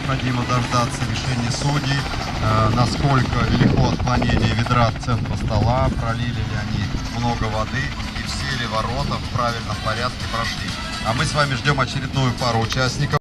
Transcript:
необходимо дождаться решения судей, насколько велико отклонение ведра от центра стола, пролили ли они много воды и все ли ворота в правильном порядке прошли. А мы с вами ждем очередную пару участников.